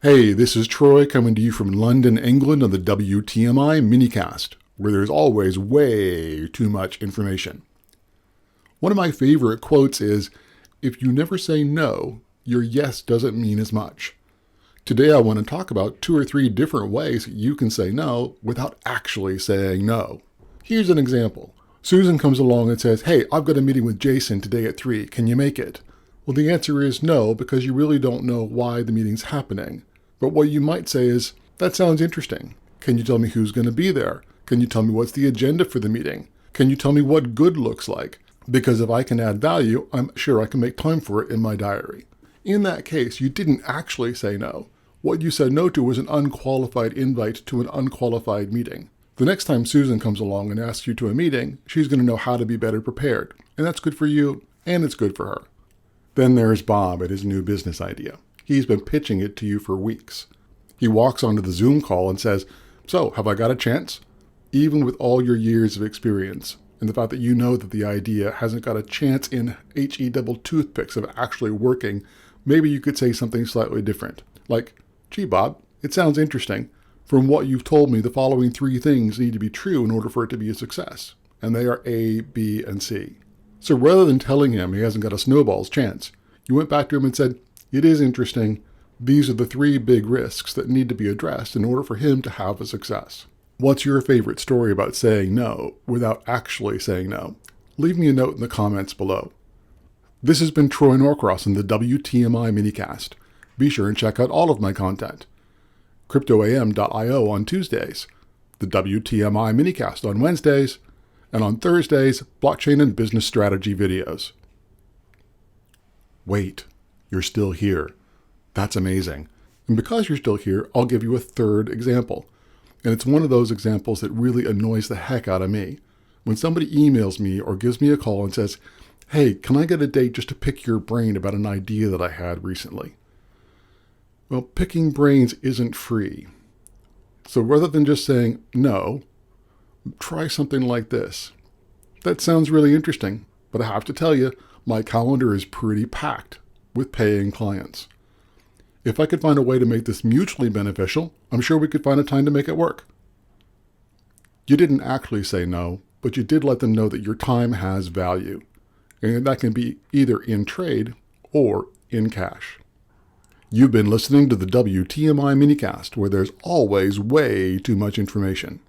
Hey, this is Troy coming to you from London, England on the WTMI minicast, where there's always way too much information. One of my favorite quotes is, "If you never say no, your yes doesn't mean as much." Today I want to talk about 2 or 3 different ways you can say no without actually saying no. Here's an example. Susan comes along and says, "Hey, I've got a meeting with Jason today at 3. Can you make it?" Well, the answer is no, because you really don't know why the meeting's happening. But what you might say is, "That sounds interesting. Can you tell me who's going to be there? Can you tell me what's the agenda for the meeting? Can you tell me what good looks like? Because if I can add value, I'm sure I can make time for it in my diary." In that case, you didn't actually say no. What you said no to was an unqualified invite to an unqualified meeting. The next time Susan comes along and asks you to a meeting, she's going to know how to be better prepared. And that's good for you, and it's good for her. Then there's Bob at his new business idea. He's been pitching it to you for weeks. He walks onto the Zoom call and says, "So, have I got a chance?" Even with all your years of experience and the fact that you know that the idea hasn't got a chance in double toothpicks of actually working, maybe you could say something slightly different. Like, "Gee, Bob, it sounds interesting. From what you've told me, the following 3 things need to be true in order for it to be a success. And they are A, B, and C." So rather than telling him he hasn't got a snowball's chance, you went back to him and said, "It is interesting. These are the 3 big risks that need to be addressed in order for him to have a success." What's your favorite story about saying no without actually saying no? Leave me a note in the comments below. This has been Troy Norcross in the WTMI minicast. Be sure and check out all of my content. CryptoAM.io on Tuesdays, the WTMI minicast on Wednesdays, and on Thursdays, blockchain and business strategy videos. Wait, you're still here. That's amazing. And because you're still here, I'll give you a 3rd example. And it's one of those examples that really annoys the heck out of me. When somebody emails me or gives me a call and says, "Hey, can I get a date just to pick your brain about an idea that I had recently?" Well, picking brains isn't free. So rather than just saying no, try something like this. "That sounds really interesting, but I have to tell you, my calendar is pretty packed with paying clients. If I could find a way to make this mutually beneficial, I'm sure we could find a time to make it work." You didn't actually say no, but you did let them know that your time has value. And that can be either in trade or in cash. You've been listening to the WTMI minicast, where there's always way too much information.